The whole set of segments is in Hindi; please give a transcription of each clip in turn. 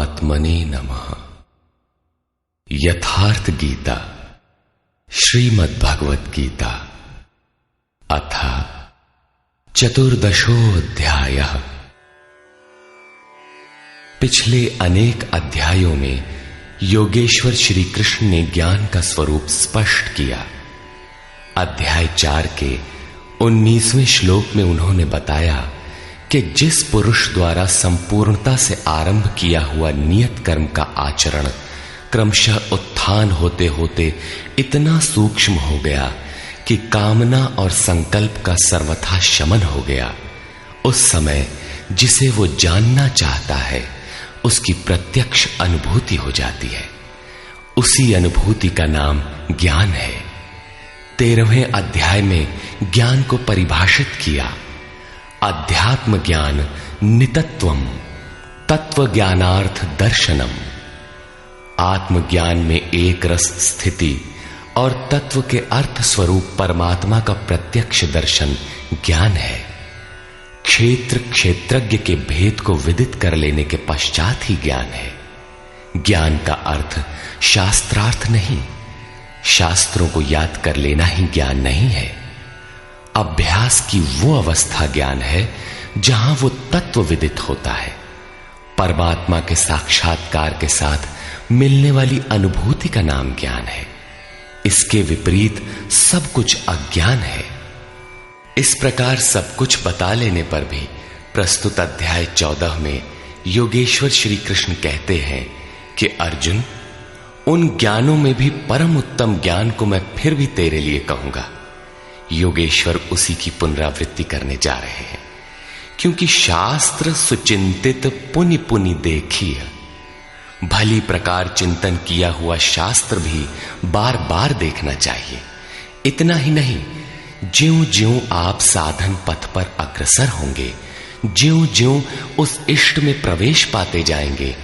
परमात्मने नमः। यथार्थ गीता श्रीमद् भगवत गीता अथ चतुर्दशोऽध्यायः। पिछले अनेक अध्यायों में योगेश्वर श्री कृष्ण ने ज्ञान का स्वरूप स्पष्ट किया। अध्याय 4 के 19वें श्लोक में उन्होंने बताया कि जिस पुरुष द्वारा संपूर्णता से आरंभ किया हुआ नियत कर्म का आचरण क्रमशः उत्थान होते होते इतना सूक्ष्म हो गया कि कामना और संकल्प का सर्वथा शमन हो गया, उस समय जिसे वो जानना चाहता है उसकी प्रत्यक्ष अनुभूति हो जाती है। उसी अनुभूति का नाम ज्ञान है। 13वें अध्याय में ज्ञान को परिभाषित किया। अध्यात्म ज्ञान नितत्वम तत्व ज्ञानार्थ दर्शनम। आत्मज्ञान में एक रस स्थिति और तत्व के अर्थ स्वरूप परमात्मा का प्रत्यक्ष दर्शन ज्ञान है। क्षेत्र क्षेत्रज्ञ के भेद को विदित कर लेने के पश्चात ही ज्ञान है। ज्ञान का अर्थ शास्त्रार्थ नहीं, शास्त्रों को याद कर लेना ही ज्ञान नहीं है। अभ्यास की वो अवस्था ज्ञान है जहां वो तत्व विदित होता है। परमात्मा के साक्षात्कार के साथ मिलने वाली अनुभूति का नाम ज्ञान है। इसके विपरीत सब कुछ अज्ञान है। इस प्रकार सब कुछ बता लेने पर भी प्रस्तुत अध्याय 14 में योगेश्वर श्री कृष्ण कहते हैं कि अर्जुन, उन ज्ञानों में भी परम उत्तम ज्ञान को मैं फिर भी तेरे लिए कहूंगा। योगेश्वर उसी की पुनरावृत्ति करने जा रहे हैं, क्योंकि शास्त्र सुचिंतित पुनि पुनि देखिए। भली प्रकार चिंतन किया हुआ शास्त्र भी बार बार देखना चाहिए। इतना ही नहीं, ज्यों ज्यों आप साधन पथ पर अग्रसर होंगे, ज्यों ज्यों उस इष्ट में प्रवेश पाते जाएंगे,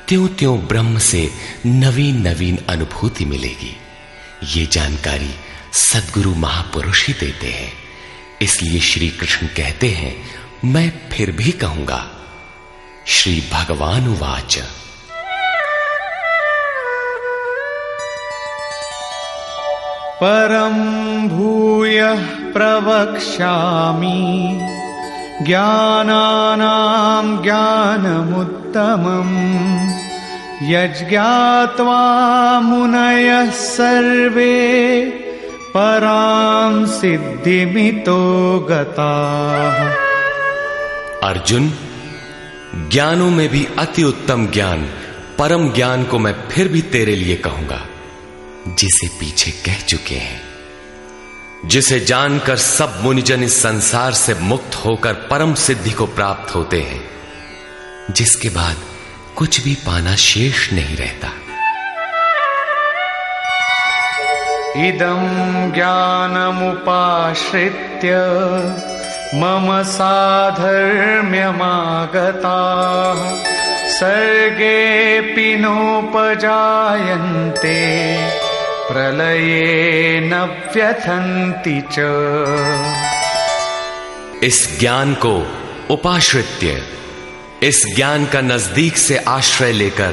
त्यों त्यों ब्रह्म से नवीन नवीन अनुभूति मिलेगी। ये जानकारी सद्गुरु महापुरुष ही देते हैं। इसलिए श्री कृष्ण कहते हैं, मैं फिर भी कहूंगा। श्री भगवान उवाच परं भूयः प्रवक्ष्यामि ज्ञानानां ज्ञानमुत्तमम् यज्ञात्वा मुनयः सर्वे परां सिद्धिमितो गताः। अर्जुन, ज्ञानों में भी अति उत्तम ज्ञान परम ज्ञान को मैं फिर भी तेरे लिए कहूंगा, जिसे पीछे कह चुके हैं। जिसे जानकर सब मुनिजन इस संसार से मुक्त होकर परम सिद्धि को प्राप्त होते हैं, जिसके बाद कुछ भी पाना शेष नहीं रहता। इदं ज्ञानमुपाश्रित्य मम साधर्म्यमागताः सर्गेऽपि नोपजायन्ते प्रलये न व्यथन्ति च। इस ज्ञान को उपाश्रित्य, इस ज्ञान का नजदीक से आश्रय लेकर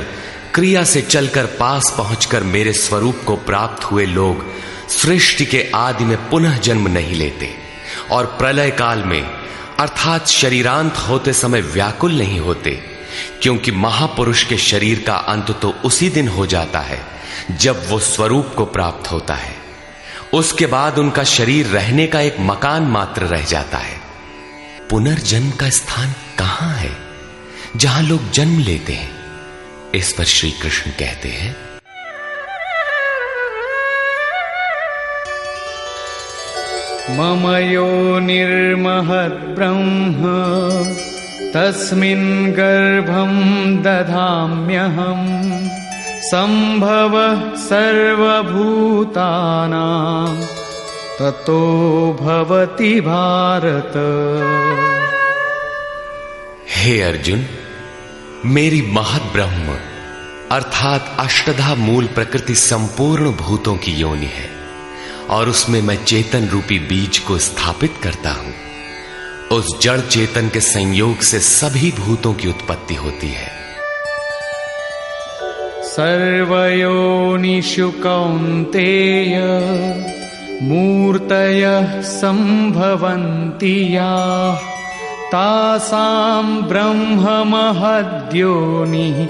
क्रिया से चलकर पास पहुंचकर मेरे स्वरूप को प्राप्त हुए लोग सृष्टि के आदि में पुनः जन्म नहीं लेते और प्रलय काल में अर्थात शरीरांत होते समय व्याकुल नहीं होते, क्योंकि महापुरुष के शरीर का अंत तो उसी दिन हो जाता है जब वो स्वरूप को प्राप्त होता है। उसके बाद उनका शरीर रहने का एक मकान मात्र रह जाता है। पुनर्जन्म का स्थान कहां है जहां लोग जन्म लेते हैं? इस पर श्री कृष्ण कहते हैं, मम योनिर्महद् ब्रह्म तस्मिन् गर्भं दधाम्यहम् सम्भवः सर्वभूतानां ततो भवति भारत। हे अर्जुन, मेरी महद ब्रह्म अर्थात अष्टधा मूल प्रकृति संपूर्ण भूतों की योनि है और उसमें मैं चेतन रूपी बीज को स्थापित करता हूं। उस जड़ चेतन के संयोग से सभी भूतों की उत्पत्ति होती है। सर्वयोनिषु कौन्तेय मूर्तयः सम्भवन्ति याः तासां ब्रह्ममहद्योनिः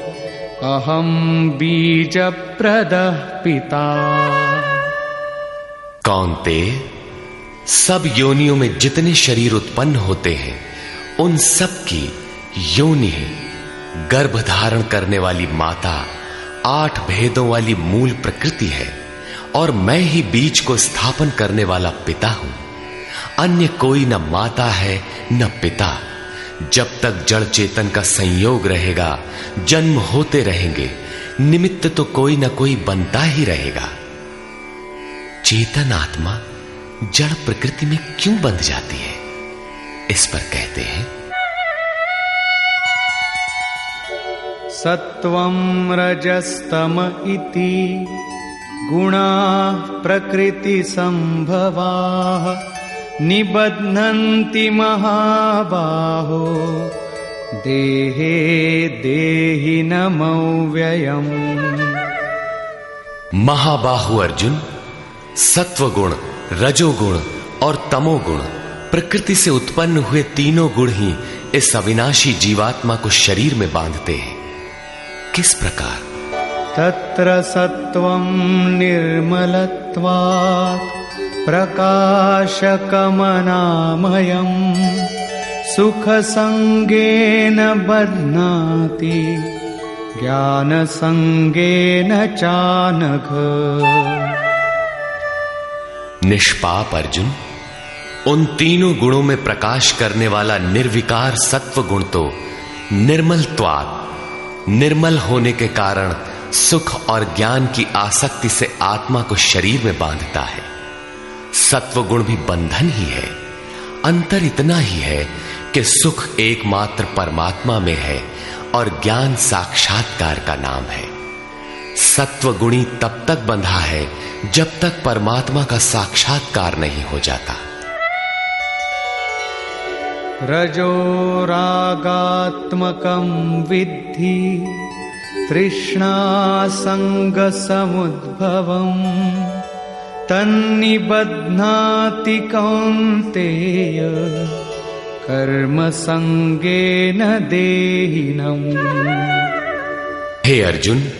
अहं बीजप्रदः पिता। कौन्तेय, सब योनियों में जितने शरीर उत्पन्न होते हैं उन सब की योनि है गर्भ धारण करने वाली माता, 8 भेदों वाली मूल प्रकृति है और मैं ही बीज को स्थापन करने वाला पिता हूं। अन्य कोई न माता है न पिता। जब तक जड़ चेतन का संयोग रहेगा, जन्म होते रहेंगे, निमित्त तो कोई न कोई बनता ही रहेगा। चेतन आत्मा जड़ प्रकृति में क्यों बंध जाती है? इस पर कहते हैं सत्वं रजस्तम इति गुणाः प्रकृति संभवाः निबध्नन्ति महाबाहो देहे देहिनमव्ययम्। महाबाहु अर्जुन, सत्वगुण, रजोगुण और तमोगुण प्रकृति से उत्पन्न हुए तीनों गुण ही इस अविनाशी जीवात्मा को शरीर में बांधते हैं। किस प्रकार? तत्र सत्वं निर्मलत्वात् प्रकाशकमनामयम् सुखसंगेन बध्नाति ज्ञानसंगेन चानघ। निष्पाप अर्जुन, उन तीनों गुणों में प्रकाश करने वाला निर्विकार सत्व गुण तो निर्मलत्वात्, निर्मल होने के कारण सुख और ज्ञान की आसक्ति से आत्मा को शरीर में बांधता है। सत्व गुण भी बंधन ही है। अंतर इतना ही है कि सुख एकमात्र परमात्मा में है और ज्ञान साक्षात्कार का नाम है। सत्व गुणी तब तक बंधा है जब तक परमात्मा का साक्षात्कार नहीं हो जाता। रजो रागात्मकं विद्धि तृष्णासंग समुद्भवम् तन्निबध्नाति कौन्तेय कर्म संगेन देहिनम्। हे अर्जुन,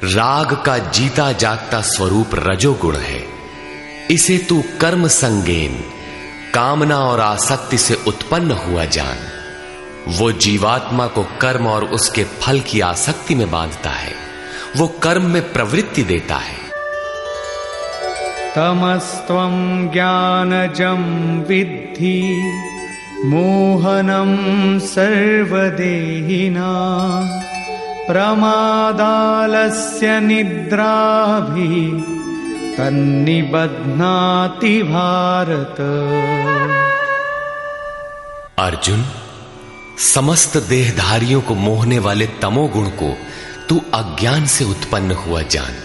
राग का जीता जागता स्वरूप रजोगुण है। इसे तू कर्म संगेन, कामना और आसक्ति से उत्पन्न हुआ जान। वो जीवात्मा को कर्म और उसके फल की आसक्ति में बांधता है। वो कर्म में प्रवृत्ति देता है। तमस्त्वं ज्ञानजं विद्धि मोहनं सर्वदेहिनां प्रमादालस्य निद्राभिः तन्निबध्नाति भारत। अर्जुन, समस्त देहधारियों को मोहने वाले तमोगुण को तू अज्ञान से उत्पन्न हुआ जान।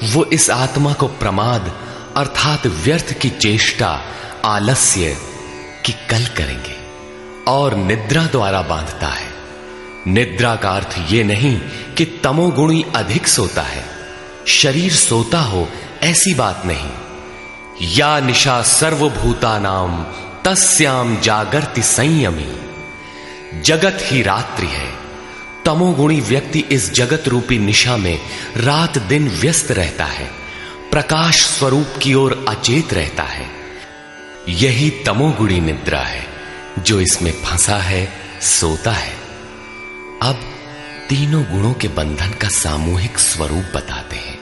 वो इस आत्मा को प्रमाद अर्थात व्यर्थ की चेष्टा, आलस्य की कल करेंगे और निद्रा द्वारा बांधता है। निद्रा का अर्थ यह नहीं कि तमोगुणी अधिक सोता है, शरीर सोता हो ऐसी बात नहीं। या निशा सर्वभूतानाम तस्याम जागर्ति संयमी। जगत ही रात्रि है। तमोगुणी व्यक्ति इस जगत रूपी निशा में रात दिन व्यस्त रहता है, प्रकाश स्वरूप की ओर अचेत रहता है। यही तमोगुणी निद्रा है। जो इसमें फंसा है सोता है। अब तीनों गुणों के बंधन का सामूहिक स्वरूप बताते हैं।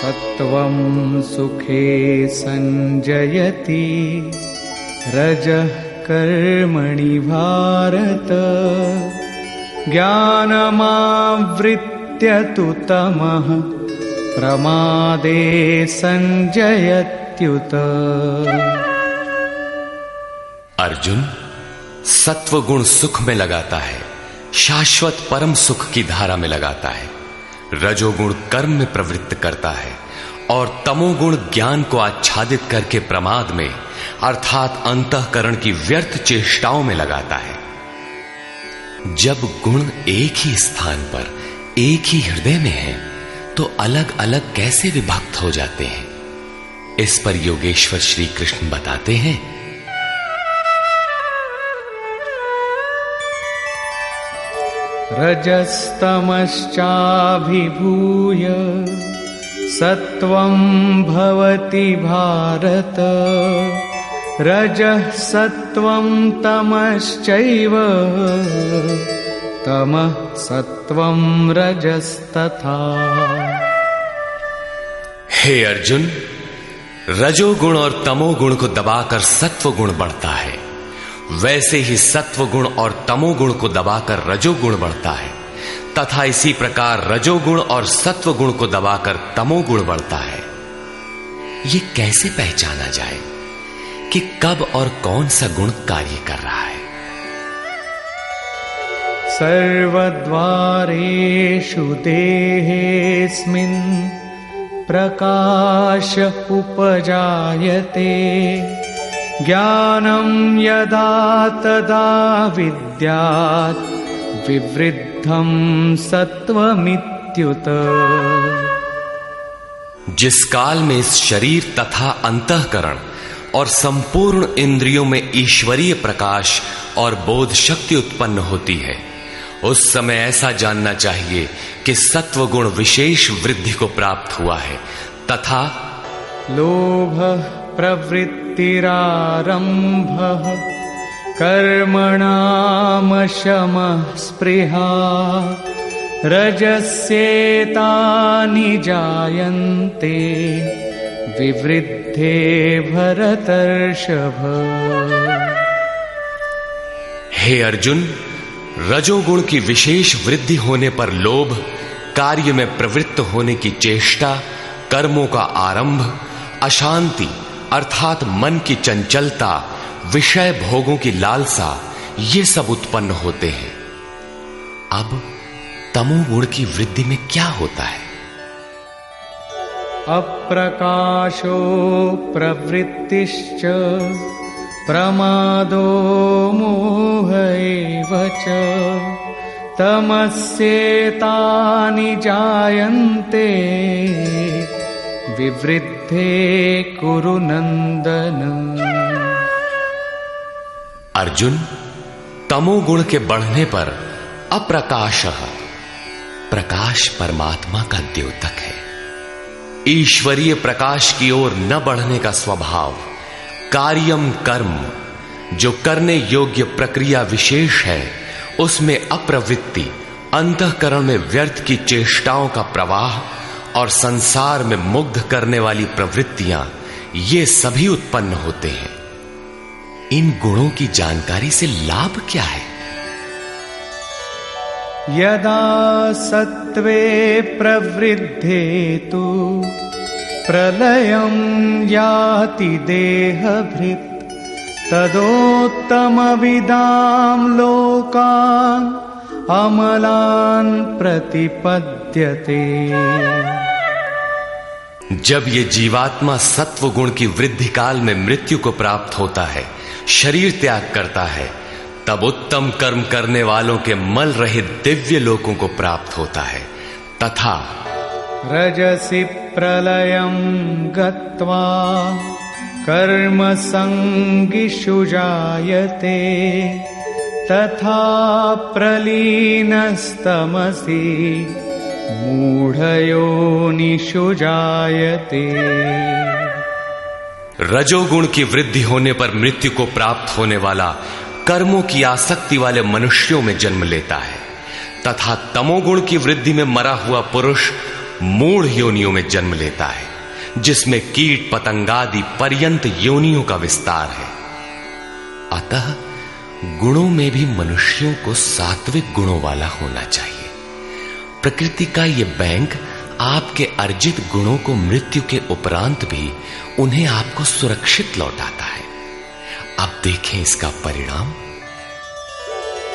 सत्वं सुखे संजयति रजः कर्मणि भारत ज्ञानमावृत्य तु तमः प्रमादे संजयत्युत। अर्जुन, सत्वगुण सुख में लगाता है, शाश्वत परम सुख की धारा में लगाता है। रजोगुण कर्म में प्रवृत्त करता है और तमोगुण ज्ञान को आच्छादित करके प्रमाद में अर्थात अंतःकरण की व्यर्थ चेष्टाओं में लगाता है। जब गुण एक ही स्थान पर एक ही हृदय में हैं, तो अलग अलग कैसे विभक्त हो जाते हैं? इस पर योगेश्वर श्री कृष्ण बताते हैं, रजस्तमश्चाभिभूय सत्वं भवति भारत, रजः सत्वं तमश्चैव तमः सत्वं रजस्तथा। हे अर्जुन, रजोगुण और तमोगुण को दबाकर सत्वगुण बढ़ता है, वैसे ही सत्वगुण और तमोगुण को दबाकर रजोगुण बढ़ता है, तथा इसी प्रकार रजोगुण और सत्वगुण को दबाकर तमोगुण बढ़ता है। ये कैसे पहचाना जाए कि कब और कौन सा गुण कार्य कर रहा है? सर्वद्वारेषु देहेऽस्मिन् प्रकाश उपजायते, ज्ञानं यदा तदा विद्यात् विवृद्धं सत्वमित्युत। जिस काल में इस शरीर तथा अंतःकरण और संपूर्ण इंद्रियों में ईश्वरीय प्रकाश और बोध शक्ति उत्पन्न होती है, उस समय ऐसा जानना चाहिए कि सत्वगुण विशेष वृद्धि को प्राप्त हुआ है, तथा लोभ प्रवृत्तिरारंभः कर्मणामशमः स्पृहा, रजस्येतानि जायन्ते विवृद्धे भरतर्षभ। हे अर्जुन, रजोगुण की विशेष वृद्धि होने पर लोभ, कार्य में प्रवृत्त होने की चेष्टा, कर्मों का आरंभ, अशांति अर्थात मन की चंचलता, विषय भोगों की लालसा, ये सब उत्पन्न होते हैं। अब तमोगुण की वृद्धि में क्या होता है? अप्रकाशो प्रवृत्तिश्च प्रमादो मोह एव च, तमस्येतानि जायन्ते विवृद्धे कुरु नंदन। अर्जुन, तमोगुण के बढ़ने पर अप्रकाशः, प्रकाश परमात्मा का द्योतक है। ईश्वरीय प्रकाश की ओर न बढ़ने का स्वभाव, कार्यम कर्म, जो करने योग्य प्रक्रिया विशेष है, उसमें अप्रवृत्ति, अंतःकरण में व्यर्थ की चेष्टाओं का प्रवाह और संसार में मुग्ध करने वाली प्रवृत्तियां, ये सभी उत्पन्न होते हैं। इन गुणों की जानकारी से लाभ क्या है? यदा सत्वे प्रवृद्धे तु प्रलयं याति देहभृत्, तदोत्तमविदां लोकान् अमलान् प्रतिपद्यते। जब ये जीवात्मा सत्व गुण की वृद्धि काल में मृत्यु को प्राप्त होता है, शरीर त्याग करता है, तब उत्तम कर्म करने वालों के मल रहित दिव्य लोकों को प्राप्त होता है, तथा रजसि प्रलयं गत्वा कर्म संगिषु जायते, तथा प्रलीनस्तमसि मूढ़योनिषु जायते। रजोगुण की वृद्धि होने पर मृत्यु को प्राप्त होने वाला कर्मों की आसक्ति वाले मनुष्यों में जन्म लेता है, तथा तमोगुण की वृद्धि में मरा हुआ पुरुष मूढ़ योनियों में जन्म लेता है, जिसमें कीट पतंगादि पर्यंत योनियों का विस्तार है। अतः गुणों में भी मनुष्यों को सात्विक गुणों वाला होना चाहिए। प्रकृति का ये बैंक आपके अर्जित गुणों को मृत्यु के उपरांत भी उन्हें आपको सुरक्षित लौटाता है। अब देखें इसका परिणाम।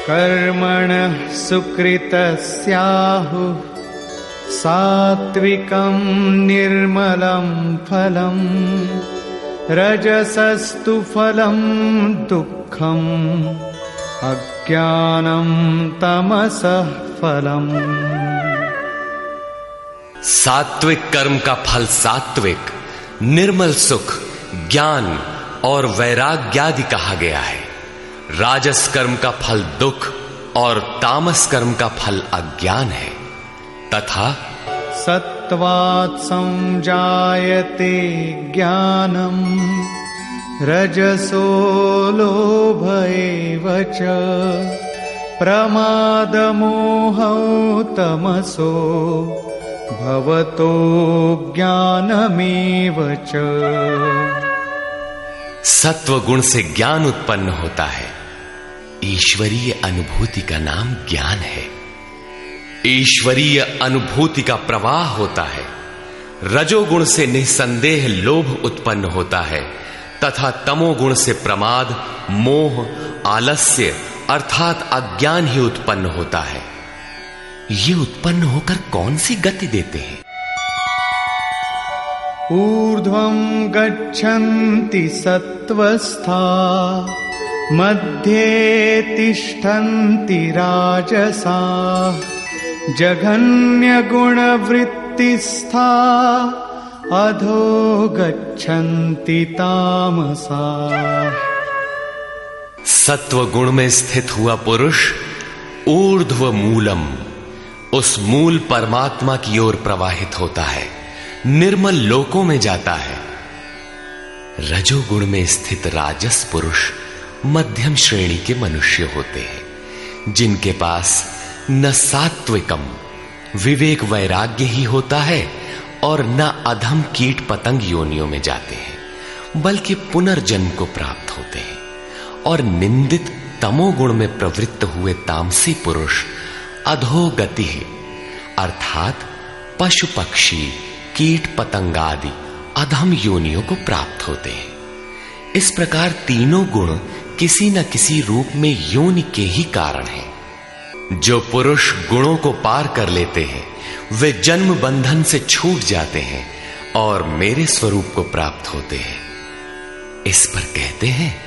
कर्मणः सुकृतस्याहुः सात्विकं निर्मलं फलं, रजसस्तु फलं दुःखम् अज्ञानं तमसः फलम्। सात्विक कर्म का फल सात्विक, निर्मल सुख, ज्ञान और वैराग्य आदि कहा गया है। राजस कर्म का फल दुख और तामस कर्म का फल अज्ञान है। तथा सत्वात् संजायते ज्ञानम रजसो लोभ एव च प्रमादमोहौ तमसो भवतो ज्ञानमेव च। सत्व गुण से ज्ञान उत्पन्न होता है। ईश्वरीय अनुभूति का नाम ज्ञान है। ईश्वरीय अनुभूति का प्रवाह होता है। रजोगुण से निसंदेह लोभ उत्पन्न होता है तथा तमोगुण से प्रमाद, मोह, आलस्य अर्थात अज्ञान ही उत्पन्न होता है। ये उत्पन्न होकर कौन सी गति देते हैं? ऊर्ध्वं गच्छन्ति सत्त्वस्था मध्ये तिष्ठन्ति राजसाः जघन्य गुणवृत्तिस्था अधो गच्छन्ति तामसाः। सत्व गुण में स्थित हुआ पुरुष ऊर्ध्व मूलम, उस मूल परमात्मा की ओर प्रवाहित होता है, निर्मल लोकों में जाता है। रजोगुण में स्थित राजस पुरुष मध्यम श्रेणी के मनुष्य होते हैं, जिनके पास न सात्विकम विवेक वैराग्य ही होता है और न अधम कीट पतंग योनियों में जाते हैं, बल्कि पुनर्जन्म को प्राप्त होते हैं। और निंदित तमोगुण में प्रवृत्त हुए तामसी पुरुष अधोगति अर्थात पशु पक्षी कीट पतंग आदि अधम योनियों को प्राप्त होते हैं। इस प्रकार तीनों गुण किसी न किसी रूप में योनि के ही कारण हैं। जो पुरुष गुणों को पार कर लेते हैं वे जन्म बंधन से छूट जाते हैं और मेरे स्वरूप को प्राप्त होते हैं। इस पर कहते हैं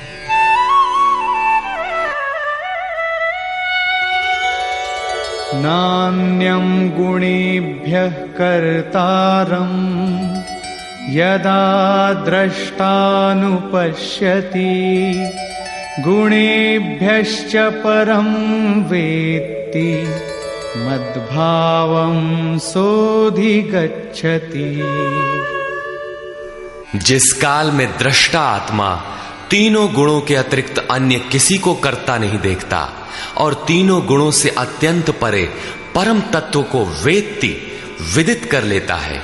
नान्यं गुणेभ्यः कर्तारं यदा द्रष्टानुपश्यति गुणेभ्यश्च परं वेत्ति मद्भावं सोऽधिगच्छति। जिस काल में दृष्टा आत्मा तीनों गुणों के अतिरिक्त अन्य किसी को करता नहीं देखता और तीनों गुणों से अत्यंत परे परम तत्व को वेत्ति विदित कर लेता है,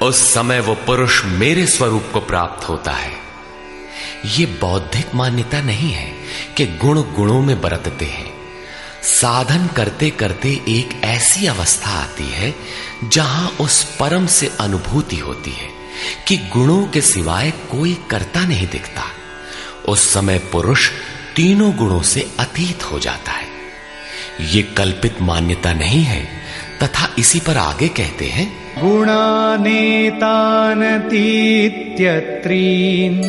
उस समय वो पुरुष मेरे स्वरूप को प्राप्त होता है। ये बौद्धिक मान्यता नहीं है कि गुण गुणों में बरतते हैं। साधन करते करते एक ऐसी अवस्था आती है जहां उस परम से अनुभूति होती है कि गुणों के सिवाय कोई करता नहीं दिखता। उस समय पुरुष तीनों गुणों से अतीत हो जाता है। ये कल्पित मान्यता नहीं है। तथा इसी पर आगे कहते हैं गुणानेतानतीत्यत्रीन्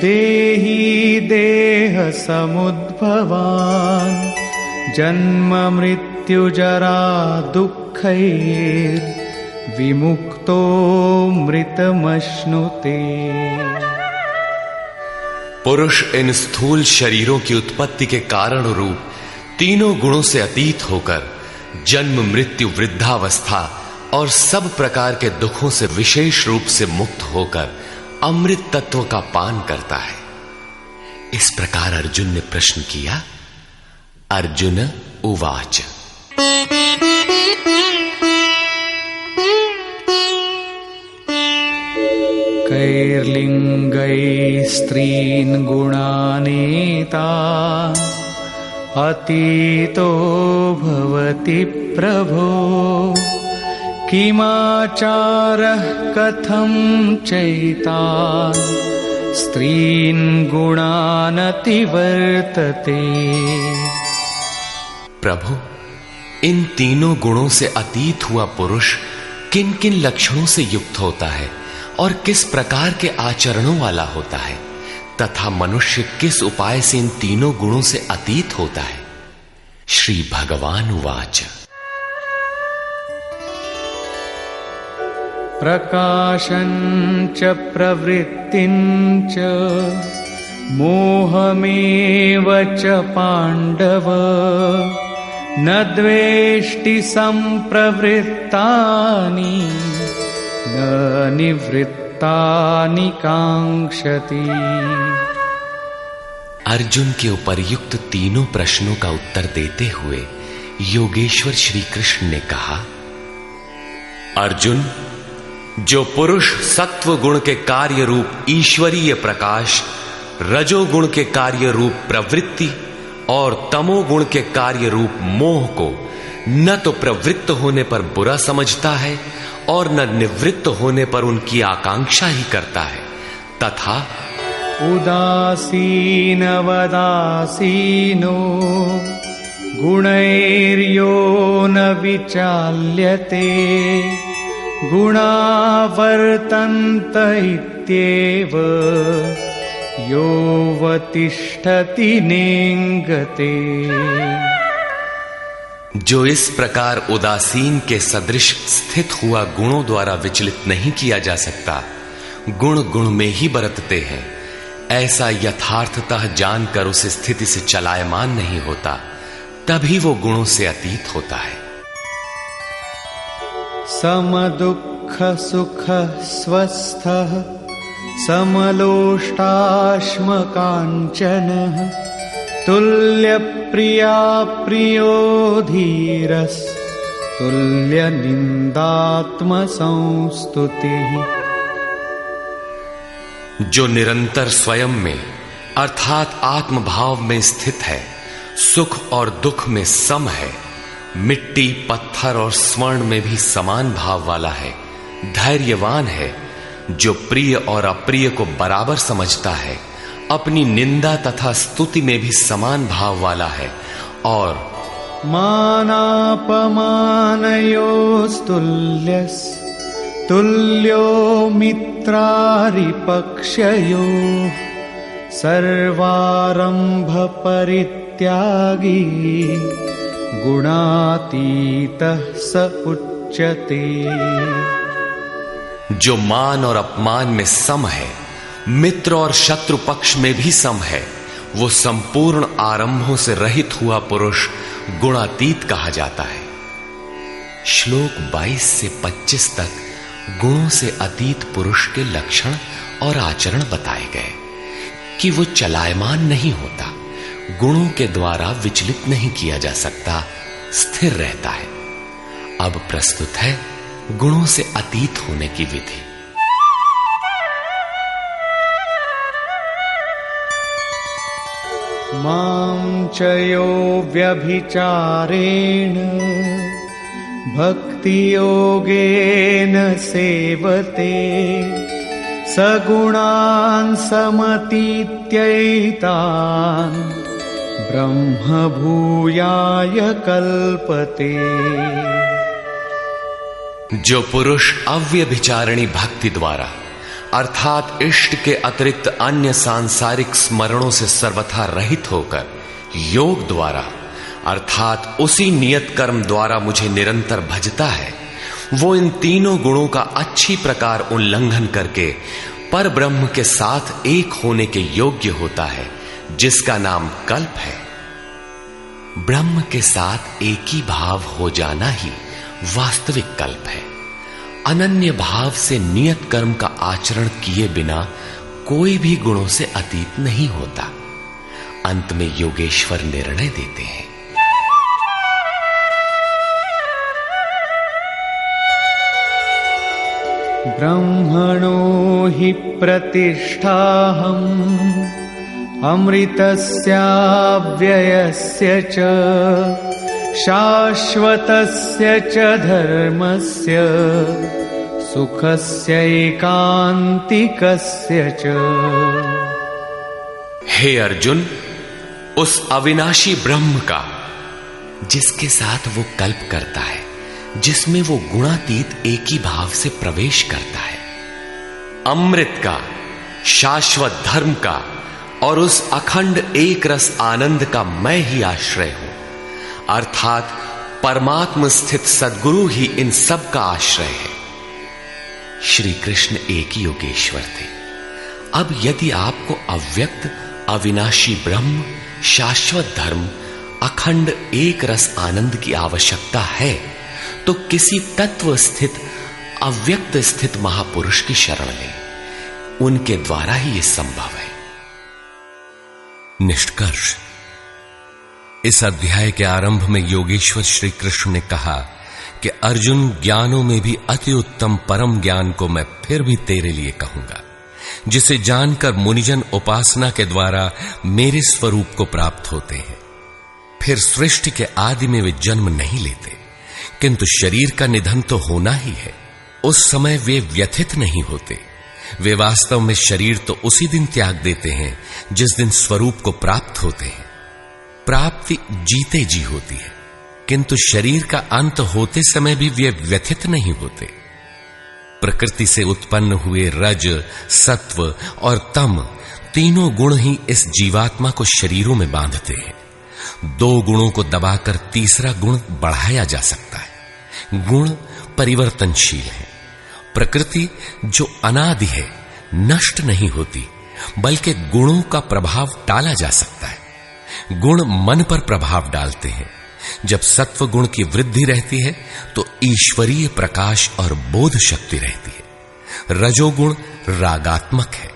देही देह समुद्भवान् जन्म मृत्यु जरा दुःखैर् विमुक्तो मृतमश्नुते। पुरुष इन स्थूल शरीरों की उत्पत्ति के कारण रूप तीनों गुणों से अतीत होकर जन्म मृत्यु वृद्धावस्था और सब प्रकार के दुखों से विशेष रूप से मुक्त होकर अमृत तत्व का पान करता है। इस प्रकार अर्जुन ने प्रश्न किया। अर्जुन उवाच कैर्लिंगैः स्त्रीन् गुणानेता अतीतो भवति प्रभो किमाचारः कथं चैतान् स्त्रीन् गुणानतिवर्तते। प्रभु, इन तीनों गुणों से अतीत हुआ पुरुष किन किन लक्षणों से युक्त होता है और किस प्रकार के आचरणों वाला होता है तथा मनुष्य किस उपाय से इन तीनों गुणों से अतीत होता है। श्री भगवान उवाच प्रकाशञ्च प्रवृत्तिञ्च मोहमेव च पाण्डव न द्वेष्टि सम्प्रवृत्तानि न निवृत्तानि काङ्क्षति। अर्जुन के उपर्युक्त तीनों प्रश्नों का उत्तर देते हुए योगेश्वर श्री कृष्ण ने कहा, अर्जुन, जो पुरुष सत्व गुण के कार्य रूप ईश्वरीय प्रकाश, रजोगुण के कार्य रूप प्रवृत्ति और तमोगुण के कार्य रूप मोह को न तो प्रवृत्त होने पर बुरा समझता है और न निवृत्त होने पर उनकी आकांक्षा ही करता है, तथा उदासीनवदासीनो गुणैर्यो न विचाल्यते गुणा वर्तन्त इत्येव योऽवतिष्ठति नेङ्गते। जो इस प्रकार उदासीन के सदृश स्थित हुआ गुणों द्वारा विचलित नहीं किया जा सकता, गुण गुण में ही बरतते हैं, ऐसा यथार्थतः जानकर उस स्थिति से चलायमान नहीं होता, तभी वो गुणों से अतीत होता है। समदुःख सुख स्वस्थः समलोष्टाश्मकाञ्चनः तुल्यप्रिया प्रियो धीरस् तुल्यनिन्दात्मसंस्तुतिः। जो निरंतर स्वयं में अर्थात आत्मभाव में स्थित है, सुख और दुख में सम है, मिट्टी पत्थर और स्वर्ण में भी समान भाव वाला है, धैर्यवान है, जो प्रिय और अप्रिय को बराबर समझता है, अपनी निंदा तथा स्तुति में भी समान भाव वाला है, और मानापमानयोस्तुल्यस् तुल्यो मित्रारिपक्षयोः सर्वारंभ परित्यागी गुणातीतः स उच्यते। जो मान और अपमान में सम है, मित्र और शत्रु पक्ष में भी सम है, वो संपूर्ण आरंभों से रहित हुआ पुरुष गुणातीत कहा जाता है। श्लोक 22 से 25 तक गुणों से अतीत पुरुष के लक्षण और आचरण बताए गए कि वो चलायमान नहीं होता, गुणों के द्वारा विचलित नहीं किया जा सकता, स्थिर रहता है। अब प्रस्तुत है गुणों से अतीत होने की विधि। मां च यो व्यभिचारेण भक्ति योगेन सेवते सगुणान् समतीत्यैतान् ब्रह्म भूयाय कल्पते। जो पुरुष अव्यभिचारिणी भक्ति द्वारा अर्थात इष्ट के अतिरिक्त अन्य सांसारिक स्मरणों से सर्वथा रहित होकर योग द्वारा अर्थात उसी नियत कर्म द्वारा मुझे निरंतर भजता है, वो इन तीनों गुणों का अच्छी प्रकार उल्लंघन करके पर ब्रह्म के साथ एक होने के योग्य होता है, जिसका नाम कल्प है। ब्रह्म के साथ एक ही भाव हो जाना ही वास्तविक कल्प है। अनन्य भाव से नियत कर्म का आचरण किए बिना कोई भी गुणों से अतीत नहीं होता। अंत में योगेश्वर निर्णय देते हैं, ब्रह्मणो हि प्रतिष्ठाहम् अमृतस्याव्ययस्य च शाश्वतस्य च धर्मस्य सुखस्यैकान्तिकस्य च। हे अर्जुन, उस अविनाशी ब्रह्म का जिसके साथ वो कल्प करता है, जिसमें वो गुणातीत एक ही भाव से प्रवेश करता है, अमृत का, शाश्वत धर्म का और उस अखंड एक रस आनंद का मैं ही आश्रय हूं, अर्थात परमात्म स्थित सद्गुरु ही इन सब का आश्रय है। श्री कृष्ण एक ही योगेश्वर थे। अब यदि आपको अव्यक्त अविनाशी ब्रह्म, शाश्वत धर्म, अखंड एक रस आनंद की आवश्यकता है तो किसी तत्व स्थित अव्यक्त स्थित महापुरुष की शरण लें। उनके द्वारा ही यह संभव है। निष्कर्ष, इस अध्याय के आरंभ में योगेश्वर श्री कृष्ण ने कहा कि अर्जुन, ज्ञानों में भी अति उत्तम परम ज्ञान को मैं फिर भी तेरे लिए कहूंगा, जिसे जानकर मुनिजन उपासना के द्वारा मेरे स्वरूप को प्राप्त होते हैं। फिर सृष्टि के आदि में वे जन्म नहीं लेते, किंतु शरीर का निधन तो होना ही है। उस समय वे व्यथित नहीं होते। वे वास्तव में शरीर तो उसी दिन त्याग देते हैं जिस दिन स्वरूप को प्राप्त होते हैं। प्राप्ति जीते जी होती है, किंतु शरीर का अंत होते समय भी वे व्यथित नहीं होते। प्रकृति से उत्पन्न हुए रज, सत्व और तम तीनों गुण ही इस जीवात्मा को शरीरों में बांधते हैं। दो गुणों को दबाकर तीसरा गुण बढ़ाया जा सकता है। गुण परिवर्तनशील है। प्रकृति जो अनादि है, नष्ट नहीं होती, बल्कि गुणों का प्रभाव टाला जा सकता है। गुण मन पर प्रभाव डालते हैं। जब सत्व गुण की वृद्धि रहती है तो ईश्वरीय प्रकाश और बोध शक्ति रहती है। रजोगुण रागात्मक है।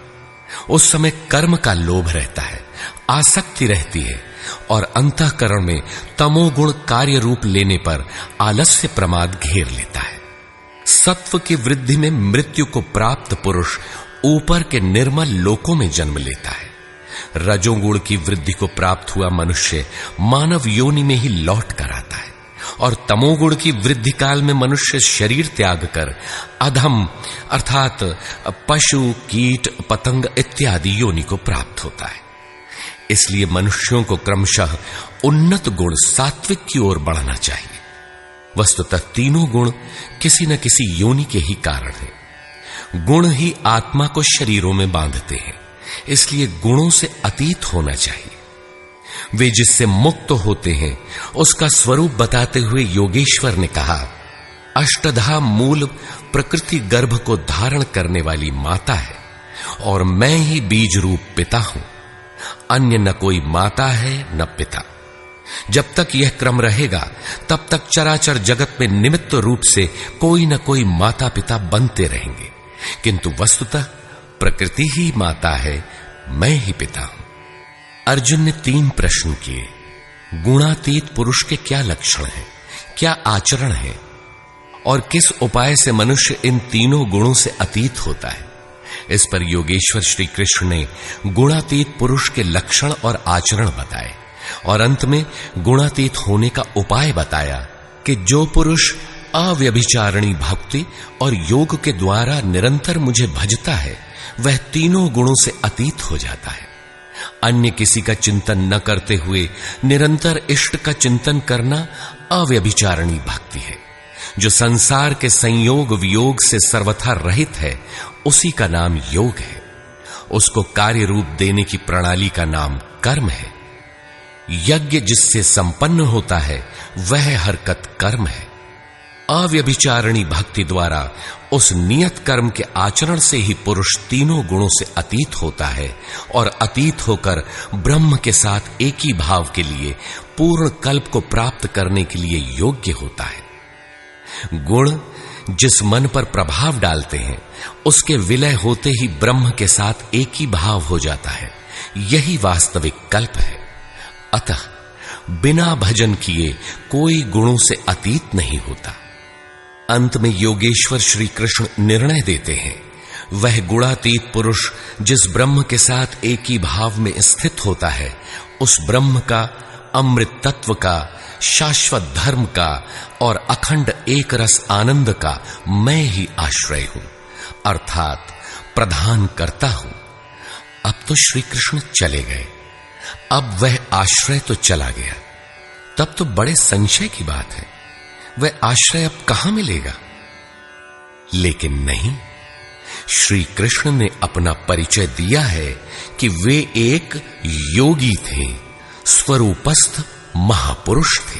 उस समय कर्म का लोभ रहता है, आसक्ति रहती है, और अंतःकरण में तमोगुण कार्य रूप लेने पर आलस्य प्रमाद घेर लेता है। सत्व की वृद्धि में मृत्यु को प्राप्त पुरुष ऊपर के निर्मल लोकों में जन्म लेता है। रजोगुण की वृद्धि को प्राप्त हुआ मनुष्य मानव योनि में ही लौट कर आता है, और तमोगुण की वृद्धि काल में मनुष्य शरीर त्याग कर अधम अर्थात पशु, कीट, पतंग इत्यादि योनि को प्राप्त होता है। इसलिए मनुष्यों को क्रमशः उन्नत गुण सात्विक की ओर बढ़ना चाहिए। वस्तुतः तीनों गुण किसी न किसी योनि के ही कारण हैं। गुण ही आत्मा को शरीरों में बांधते हैं, इसलिए गुणों से अतीत होना चाहिए। वे जिससे मुक्त होते हैं उसका स्वरूप बताते हुए योगेश्वर ने कहा, अष्टधा मूल प्रकृति गर्भ को धारण करने वाली माता है और मैं ही बीज रूप पिता हूं। अन्य न कोई माता है न पिता। जब तक यह क्रम रहेगा तब तक चराचर जगत में निमित्त रूप से कोई न कोई माता पिता बनते रहेंगे, किंतु वस्तुतः प्रकृति ही माता है, मैं ही पिता हूं। अर्जुन ने 3 प्रश्न किए। गुणातीत पुरुष के क्या लक्षण हैं, क्या आचरण है, और किस उपाय से मनुष्य इन तीनों गुणों से अतीत होता है। इस पर योगेश्वर श्री कृष्ण ने गुणातीत पुरुष के लक्षण और आचरण बताए, और अंत में गुणातीत होने का उपाय बताया कि जो पुरुष अव्यभिचारिणी भक्ति और योग के द्वारा निरंतर मुझे भजता है वह तीनों गुणों से अतीत हो जाता है। अन्य किसी का चिंतन न करते हुए निरंतर इष्ट का चिंतन करना अव्यभिचारिणी भक्ति है। जो संसार के संयोग वियोग से सर्वथा रहित है उसी का नाम योग है। उसको कार्य रूप देने की प्रणाली का नाम कर्म है। यज्ञ जिससे संपन्न होता है वह हरकत कर्म है। अव्यभिचारिणी भक्ति द्वारा उस नियत कर्म के आचरण से ही पुरुष तीनों गुणों से अतीत होता है और अतीत होकर ब्रह्म के साथ एक ही भाव के लिए पूर्ण कल्प को प्राप्त करने के लिए योग्य होता है। गुण जिस मन पर प्रभाव डालते हैं उसके विलय होते ही ब्रह्म के साथ एक ही भाव हो जाता है। यही वास्तविक कल्प है। अतः बिना भजन किए कोई गुणों से अतीत नहीं होता। अंत में योगेश्वर श्री कृष्ण निर्णय देते हैं, वह गुणातीत पुरुष जिस ब्रह्म के साथ एक ही भाव में स्थित होता है उस ब्रह्म का, अमृत तत्व का, शाश्वत धर्म का और अखंड एक रस आनंद का मैं ही आश्रय हूं, अर्थात प्रधान करता हूं। अब तो श्री कृष्ण चले गए। अब वह आश्रय तो चला गया। तब तो बड़े संशय की बात है, वह आश्रय अब कहां मिलेगा। लेकिन नहीं, श्री कृष्ण ने अपना परिचय दिया है कि वे एक योगी थे, स्वरूपस्थ महापुरुष थे।